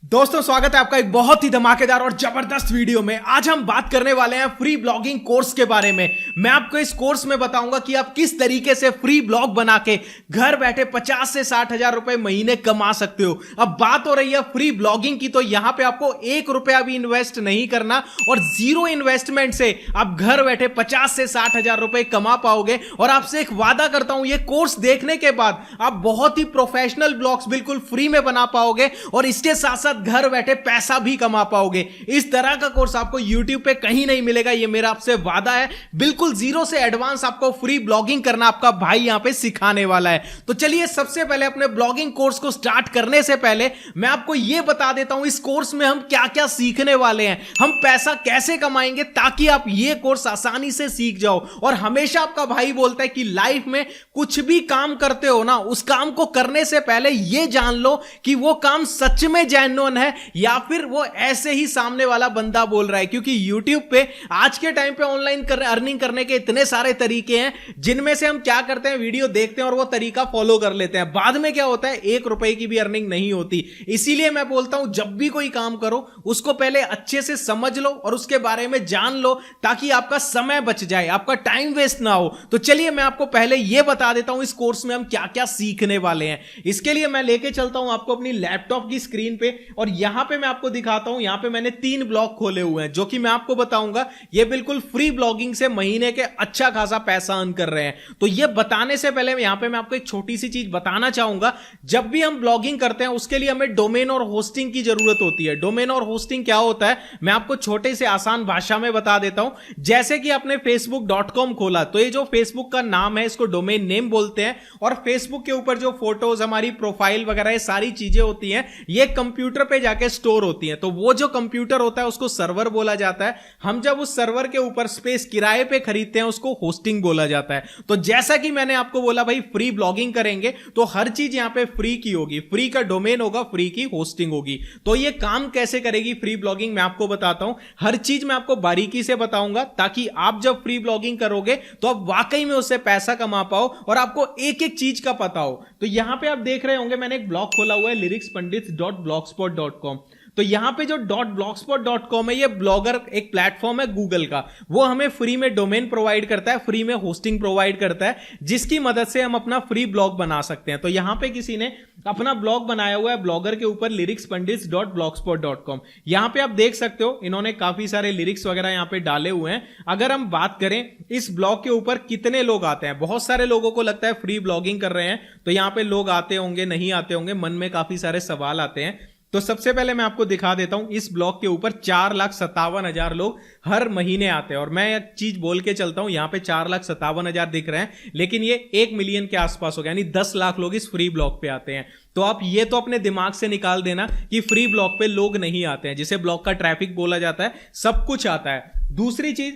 दोस्तों स्वागत है आपका एक बहुत ही धमाकेदार और जबरदस्त वीडियो में। आज हम बात करने वाले हैं फ्री ब्लॉगिंग कोर्स के बारे में। मैं आपको इस कोर्स में बताऊंगा कि आप किस तरीके से फ्री ब्लॉग बना के घर बैठे 50 से 60 हजार रुपए महीने कमा सकते हो। अब बात हो रही है फ्री ब्लॉगिंग की, तो यहां पे आपको 1 रुपया भी इन्वेस्ट नहीं करना और जीरो इन्वेस्टमेंट से आप घर बैठे 50 से 60 हजार रुपए कमा पाओगे। और आपसे एक वादा करता हूं, ये कोर्स देखने के बाद आप बहुत ही प्रोफेशनल ब्लॉग्स बिल्कुल फ्री में बना पाओगे और इसके साथ साथ घर बैठे पैसा भी कमा पाओगे। इस तरह का कोर्स आपको YouTube पे कहीं नहीं मिलेगा, ये मेरा आपसे वादा है। बिल्कुल जीरो से एडवांस आपको फ्री ब्लॉगिंग करना आपका भाई यहां पे सिखाने वाला है। तो चलिए सबसे पहले अपने ब्लॉगिंग कोर्स को स्टार्ट करने से पहले मैं आपको यह बता देता हूं इस कोर्स में हम क्या क्या सीखने वाले हैं, हम पैसा कैसे कमाएंगे, ताकि आप यह कोर्स आसानी से सीख जाओ। और हमेशा आपका भाई बोलता है कि लाइफ में कुछ भी काम करते हो ना, उस काम को करने से पहले यह जान लो कि वो काम सच में जेन्युइन है या फिर वो ऐसे ही सामने वाला बंदा बोल रहा है। क्योंकि YouTube पे आज के टाइम पे ऑनलाइन अर्निंग करने के इतने सारे तरीके हैं, जिनमें से हम क्या करते हैं, वीडियो देखते हैं और वो तरीका फॉलो कर लेते हैं। बाद में क्या होता है, 1 रुपए की भी अर्निंग नहीं होती। इसीलिए मैं बोलता हूं जब भी कोई काम करो उसको पहले अच्छे से समझ लो और उसके बारे में जान लो, ताकि आपका समय बच जाए, आपका टाइम वेस्ट ना हो। तो चलिए मैं आपको पहले यह बता देता हूं इस कोर्स में हम क्या क्या सीखने वाले हैं। इसके लिए मैं लेके चलता हूं आपको अपनी लैपटॉप की स्क्रीन पे और यहां पे मैं आपको दिखाता हूं। यहां पे मैंने 3 ब्लॉग खोले हुए हैं जो कि मैं आपको बताऊंगा ये बिल्कुल फ्री ब्लॉगिंग से महीने के अच्छा खासा पैसा अर्न कर रहे हैं। तो ये बताने से पहले यहां पे मैं आपको एक छोटी सी चीज बताना चाहूंगा। जब भी हम ब्लॉगिंग करते हैं उसके लिए हमें डोमेन और होस्टिंग की जरूरत होती है। डोमेन और होस्टिंग क्या होता है, मैं आपको छोटे से आसान भाषा में बता देता हूं। जैसे कि आपने facebook.com खोला, तो ये जो फेसबुक का नाम है इसको डोमेन नेम बोलते हैं। और फेसबुक के ऊपर जो फोटोज, हमारी प्रोफाइल वगैरह ये सारी चीजें होती हैं, ये कंप्यूटर पे जाके स्टोर होती हैं। तो वो जो कंप्यूटर होता है उसको सर्वर बोला जाता है। हम जब उस सर्वर के ऊपर स्पेस किराए पे खरीदते हैं उसको होस्टिंग बोला जाता है। तो जैसा कि मैंने आपको बोला भाई, फ्री ब्लॉगिंग करेंगे तो हर चीज यहां पे फ्री की होगी, फ्री का डोमेन होगा, फ्री की होस्टिंग होगी। तो ये काम कैसे करेगी फ्री ब्लॉगिंग, मैं आपको बताता हूं। हर चीज मैं आपको बारीकी से बताऊंगा, ताकि आप जब फ्री ब्लॉगिंग करोगे तो आप वाकई में उससे पैसा कमा पाओ और आपको एक एक चीज का पता हो। तो यहां पे आप देख रहे होंगे मैंने एक ब्लॉग खोला हुआ है lyricspandits.blogspot.com। तो यहां पे जो .blogspot.com है, ये ब्लॉगर एक प्लेटफॉर्म है गूगल का। वो हमें फ्री में डोमेन प्रोवाइड करता है, फ्री में होस्टिंग प्रोवाइड करता है, जिसकी मदद से हम अपना फ्री ब्लॉग बना सकते हैं। तो यहां पे किसी ने अपना ब्लॉग बनाया हुआ है ब्लॉगर के ऊपर lyricspandits.blogspot.com। यहां पे आप देख सकते हो इन्होंने काफी सारे लिरिक्स वगैरह यहां पे डाले हुए हैं। अगर हम बात करें इस ब्लॉग के ऊपर कितने लोग आते हैं, बहुत सारे लोगों को लगता है फ्री ब्लॉगिंग कर रहे हैं तो यहां पे लोग आते होंगे, नहीं आते होंगे, मन में काफी सारे सवाल आते हैं। तो सबसे पहले मैं आपको दिखा देता हूं, इस ब्लॉग के ऊपर 4,57,000 लोग हर महीने आते हैं। और मैं एक चीज बोल के चलता हूं, यहां पे 4,57,000 दिख रहे हैं, लेकिन ये 1 मिलियन के आसपास हो गया, यानी 10 लाख लोग इस फ्री ब्लॉग पे आते हैं। तो आप ये तो अपने दिमाग से निकाल देना कि फ्री ब्लॉग पे लोग नहीं आते हैं, जिसे ब्लॉग का ट्रैफिक बोला जाता है, सब कुछ आता है। दूसरी चीज,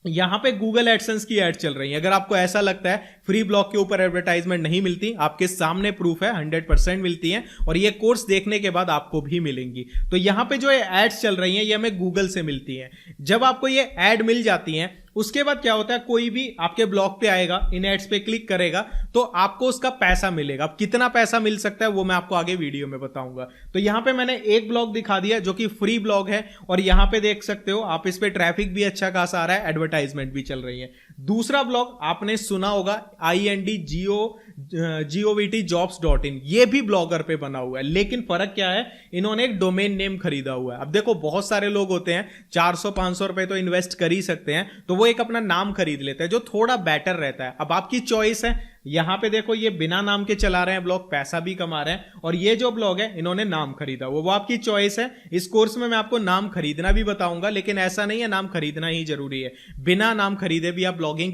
यहां पे गूगल एडसेंस की एड चल रही है। अगर आपको ऐसा लगता है फ्री ब्लॉग के ऊपर एडवर्टाइजमेंट नहीं मिलती, आपके सामने प्रूफ है, 100% मिलती है और ये कोर्स देखने के बाद आपको भी मिलेंगी। तो यहां पे जो एड्स चल रही हैं ये हमें गूगल से मिलती हैं। जब आपको ये एड मिल जाती हैं उसके बाद क्या होता है, कोई भी आपके ब्लॉग पे आएगा, इन एड्स पे क्लिक करेगा तो आपको उसका पैसा मिलेगा। अब कितना पैसा मिल सकता है वो मैं आपको आगे वीडियो में बताऊंगा। तो यहां पे मैंने एक ब्लॉग दिखा दिया जो कि फ्री ब्लॉग है और यहां पे देख सकते हो आप, इस पे ट्रैफिक भी अच्छा खासा आ रहा है, एडवर्टाइजमेंट भी चल रही है। दूसरा ब्लॉग आपने सुना होगा indgovt.jobs.in, ये भी ब्लॉगर पे बना हुआ है, लेकिन फर्क क्या है, इन्होंने एक डोमेन नेम खरीदा हुआ है। अब देखो बहुत सारे लोग होते हैं 400-500 रुपए तो इन्वेस्ट कर ही सकते हैं, तो वो एक अपना नाम खरीद लेते हैं जो थोड़ा बेटर रहता है। अब आपकी चॉइस है। यहां पे देखो ये बिना नाम के चला रहे हैं ब्लॉग, पैसा भी कमा रहे हैं, और ये जो ब्लॉग है इन्होंने नाम खरीदा वो आपकी चॉइस है। इस कोर्स में मैं आपको नाम खरीदना भी बताऊंगा, लेकिन ऐसा नहीं है नाम खरीदना ही जरूरी है, बिना नाम खरीदे भी आप ब्लॉगिंग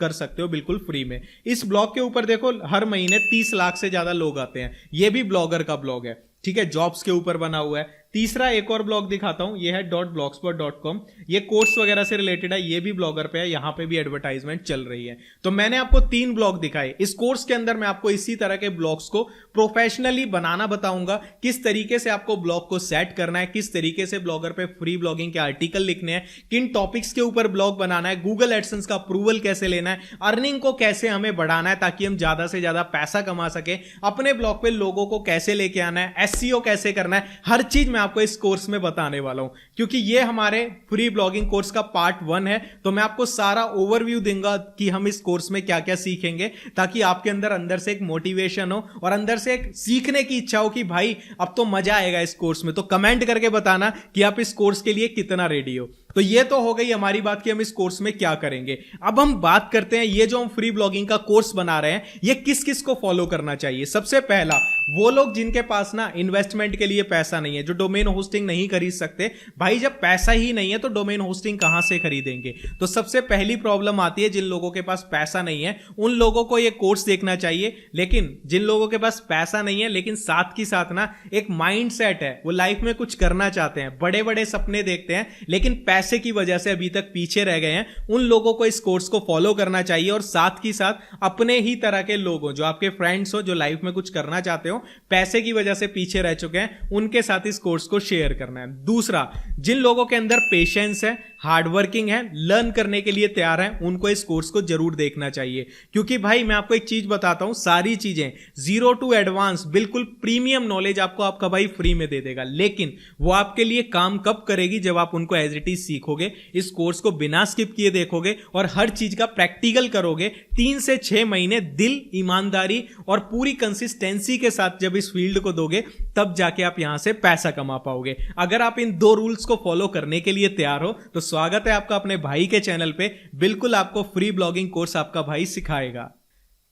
कर सकते हो बिल्कुल फ्री में। इस ब्लॉग के ऊपर देखो हर महीने 30 लाख से ज्यादा लोग आते हैं, ये भी ब्लॉगर का ब्लॉग है, ठीक है, जॉब्स के ऊपर बना हुआ है। तीसरा एक और ब्लॉग दिखाता हूं, ये है .blogspot.com। ये कोर्स वगैरह से रिलेटेड है, ये भी ब्लॉगर पे है, यहां पे भी एडवर्टाइजमेंट चल रही है। तो मैंने आपको 3 ब्लॉग दिखाए। इस कोर्स के अंदर मैं आपको इसी तरह के ब्लॉग्स को प्रोफेशनली बनाना बताऊंगा, किस तरीके से आपको ब्लॉग को सेट करना है, किस तरीके से ब्लॉगर पे फ्री ब्लॉगिंग के आर्टिकल लिखने हैं, किन टॉपिक्स के ऊपर ब्लॉग बनाना है, गूगल एडसेंस का अप्रूवल कैसे लेना है, अर्निंग को कैसे हमें बढ़ाना है ताकि हम ज्यादा से ज्यादा पैसा कमा सके, अपने ब्लॉग पे लोगों को कैसे लेके आना है, एसईओ कैसे करना है, हर चीज मैं आपको इस कोर्स में बताने वाला हूं। क्योंकि ये हमारे फ्री ब्लॉगिंग कोर्स का पार्ट 1 है, तो मैं आपको सारा ओवरव्यू दूंगा कि हम इस कोर्स में क्या क्या सीखेंगे, ताकि आपके अंदर से एक मोटिवेशन हो और अंदर से एक सीखने की इच्छा हो कि भाई अब तो मजा आएगा इस कोर्स में। तो कमेंट करके बताना कि आप इस कोर्स के लिए कितना रेडी हो। तो ये तो हो गई हमारी बात कि हम इस कोर्स में क्या करेंगे। अब हम बात करते हैं, ये जो हम फ्री ब्लॉगिंग का कोर्स बना रहे हैं, ये किस किस को फॉलो करना चाहिए। सबसे पहला, वो लोग जिनके पास ना इन्वेस्टमेंट के लिए पैसा नहीं है, जो डोमेन होस्टिंग नहीं खरीद सकते। भाई जब पैसा ही नहीं है तो डोमेन होस्टिंग कहां से खरीदेंगे। तो सबसे पहली प्रॉब्लम आती है, जिन लोगों के पास पैसा नहीं है उन लोगों को ये कोर्स देखना चाहिए। लेकिन जिन लोगों के पास पैसा नहीं है लेकिन साथ की साथ ना एक माइंडसेट है, वो लाइफ में कुछ करना चाहते हैं, बड़े बड़े सपने देखते हैं, लेकिन पैसे की वजह से अभी तक पीछे रह गए हैं, उन लोगों को इस कोर्स को फॉलो करना चाहिए। और साथ ही साथ अपने ही तरह के लोग हो, जो आपके फ्रेंड्स हो, जो लाइफ में कुछ करना चाहते हो, पैसे की वजह से पीछे रह चुके हैं, उनके साथ इस कोर्स को शेयर करना है। दूसरा, जिन लोगों के अंदर पेशेंस है, हार्डवर्किंग है, लर्न करने के लिए तैयार है, उनको इस कोर्स को जरूर देखना चाहिए। क्योंकि भाई मैं आपको एक चीज बताता हूं, सारी चीजें 0 to एडवांस बिल्कुल प्रीमियम नॉलेज आपको आपका भाई फ्री में दे देगा। लेकिन वो आपके लिए काम कब करेगी, जब आप उनको एज इट इज सीखोगे, इस कोर्स को बिना स्किप किए देखोगे और हर चीज का प्रैक्टिकल करोगे। 3 से 6 महीने दिल, ईमानदारी और पूरी कंसिस्टेंसी के साथ जब इस फील्ड को दोगे, तब जाके आप यहां से पैसा कमा पाओगे। अगर आप इन 2 रूल्स को फॉलो करने के लिए तैयार हो तो स्वागत है आपका अपने भाई के चैनल पे। बिल्कुल आपको फ्री ब्लॉगिंग कोर्स आपका भाई सिखाएगा।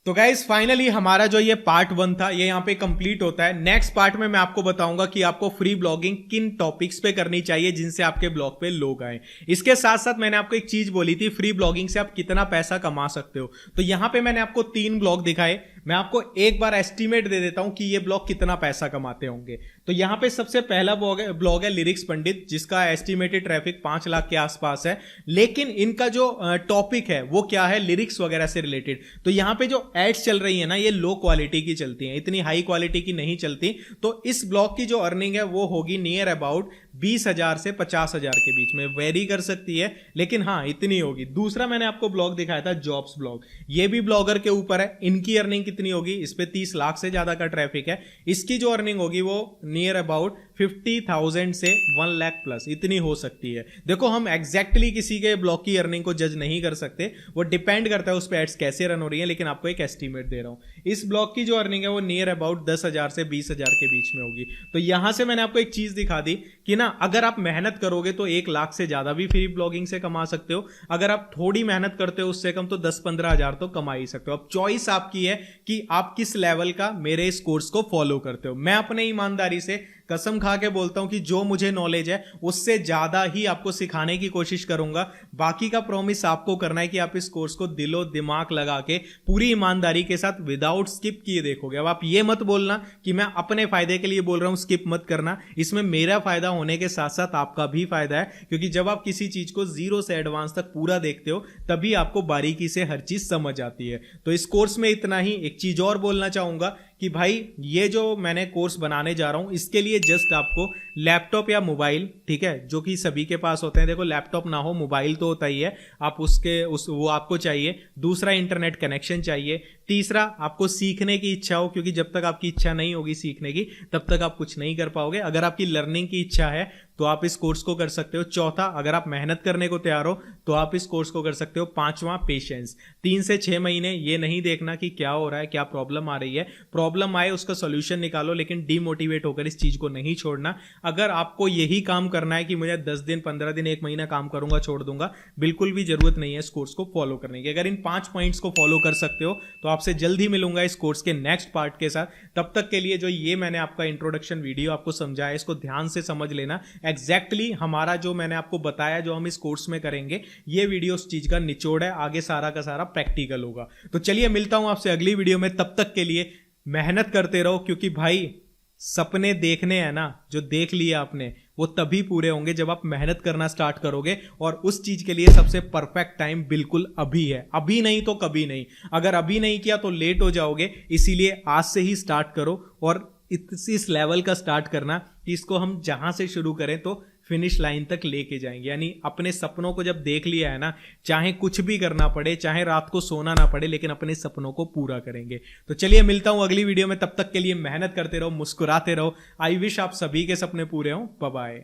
तो गाइस फाइनली हमारा जो ये पार्ट 1 था, ये यहां पे कंप्लीट होता है। नेक्स्ट पार्ट में मैं आपको बताऊंगा कि आपको फ्री ब्लॉगिंग किन टॉपिक्स पे करनी चाहिए जिनसे आपके ब्लॉग पे लोग आए। इसके साथ साथ मैंने आपको एक चीज बोली थी, फ्री ब्लॉगिंग से आप कितना पैसा कमा सकते हो। तो यहां पे मैंने आपको 3 ब्लॉग दिखाए, मैं आपको एक बार एस्टिमेट दे देता हूं कि ये ब्लॉग कितना पैसा कमाते होंगे। तो यहां पे सबसे पहला ब्लॉग है लिरिक्स पंडित, जिसका एस्टिमेटेड ट्रैफिक 5 लाख के आसपास है। लेकिन इनका जो टॉपिक है वो क्या है, लिरिक्स वगैरह से रिलेटेड। तो यहां पे जो एड्स चल रही है ना, ये लो क्वालिटी की चलती हैं, इतनी हाई क्वालिटी की नहीं चलती। तो इस ब्लॉग की जो अर्निंग है वो होगी नियर अबाउट 20,000 से 50,000 के बीच में, वेरी कर सकती है, लेकिन हाँ इतनी होगी। दूसरा मैंने आपको ब्लॉग दिखाया था जॉब्स ब्लॉग, ये भी ब्लॉगर के ऊपर है। इनकी अर्निंग कितनी होगी, इस पे 30 लाख से ज्यादा का ट्रैफिक है। इसकी जो अर्निंग होगी वो नियर अबाउट 50,000 से 1 लाख प्लस इतनी हो सकती है। देखो हम एग्जैक्टली किसी के ब्लॉग की अर्निंग को जज नहीं कर सकते, वो डिपेंड करता है उस पर एड्स कैसे रन हो रही है, लेकिन आपको एक एस्टिमेट दे रहा हूं। इस ब्लॉग की जो अर्निंग है वो नियर अबाउट 10,000 से 20,000 के बीच में होगी। तो यहां से मैंने आपको एक चीज दिखा दी कि ना, अगर आप मेहनत करोगे तो 1 लाख से ज्यादा भी फ्री ब्लॉगिंग से कमा सकते हो। अगर आप थोड़ी मेहनत करते हो उससे कम, तो 10-15 हजार तो कमा ही सकते हो। अब चॉइस आपकी है कि आप किस लेवल का मेरे इस कोर्स को फॉलो करते हो। मैं अपने ईमानदारी से कसम खा के बोलता हूं कि जो मुझे नॉलेज है उससे ज्यादा ही आपको सिखाने की कोशिश करूंगा। बाकी का प्रॉमिस आपको करना है कि आप इस कोर्स को दिलो दिमाग लगा के पूरी ईमानदारी के साथ विदाउट स्किप किए देखोगे। अब आप ये मत बोलना कि मैं अपने फायदे के लिए बोल रहा हूं, स्किप मत करना। इसमें मेरा फायदा होने के साथ साथ आपका भी फायदा है, क्योंकि जब आप किसी चीज को 0 से एडवांस तक पूरा देखते हो तभी आपको बारीकी से हर चीज समझ आती है। तो इस कोर्स में इतना ही। एक चीज और बोलना चाहूंगा कि भाई ये जो मैंने कोर्स बनाने जा रहा हूं, इसके लिए जस्ट आपको लैपटॉप या मोबाइल, ठीक है, जो कि सभी के पास होते हैं। देखो लैपटॉप ना हो मोबाइल तो होता ही है, आप वो आपको चाहिए। दूसरा इंटरनेट कनेक्शन चाहिए। तीसरा आपको सीखने की इच्छा हो, क्योंकि जब तक आपकी इच्छा नहीं होगी सीखने की तब तक आप कुछ नहीं कर पाओगे। अगर आपकी लर्निंग की इच्छा है तो आप इस कोर्स को कर सकते हो। चौथा, अगर आप मेहनत करने को तैयार हो तो आप इस कोर्स को कर सकते हो। 5वां, पेशेंस। 3 से 6 महीने ये नहीं देखना कि क्या हो रहा है, क्या प्रॉब्लम आ रही है। प्रॉब्लम आए उसका सोल्यूशन निकालो, लेकिन डीमोटिवेट होकर इस चीज को नहीं छोड़ना। अगर आपको यही काम करना है कि मुझे 10 दिन, 15 दिन, 1 महीना काम करूंगा छोड़ दूंगा, बिल्कुल भी जरूरत नहीं है इस कोर्स को फॉलो करने की। अगर इन 5 पॉइंट्स को फॉलो कर सकते हो तो आपसे जल्द ही मिलूंगा इस कोर्स के नेक्स्ट पार्ट के साथ। तब तक के लिए जो ये मैंने आपका इंट्रोडक्शन वीडियो आपको समझाया, इसको ध्यान से समझ लेना। एग्जैक्टली हमारा जो मैंने आपको बताया जो हम इस कोर्स में करेंगे, ये वीडियो उस चीज का निचोड़ है। आगे सारा का सारा प्रैक्टिकल होगा। तो चलिए मिलता हूं आपसे अगली वीडियो में। तब तक के लिए मेहनत करते रहो, क्योंकि भाई सपने देखने हैं ना, जो देख लिए आपने, वो तभी पूरे होंगे जब आप मेहनत करना स्टार्ट करोगे। और उस चीज के लिए सबसे परफेक्ट टाइम बिल्कुल अभी है, अभी नहीं तो कभी नहीं। अगर अभी नहीं किया तो लेट हो जाओगे, इसीलिए आज से ही स्टार्ट करो। और इस लेवल का स्टार्ट करना कि इसको हम जहां से शुरू करें तो फिनिश लाइन तक लेके जाएंगे। यानी अपने सपनों को जब देख लिया है ना, चाहे कुछ भी करना पड़े, चाहे रात को सोना ना पड़े, लेकिन अपने सपनों को पूरा करेंगे। तो चलिए मिलता हूं अगली वीडियो में, तब तक के लिए मेहनत करते रहो, मुस्कुराते रहो। आई विश आप सभी के सपने पूरे हों। Bye bye.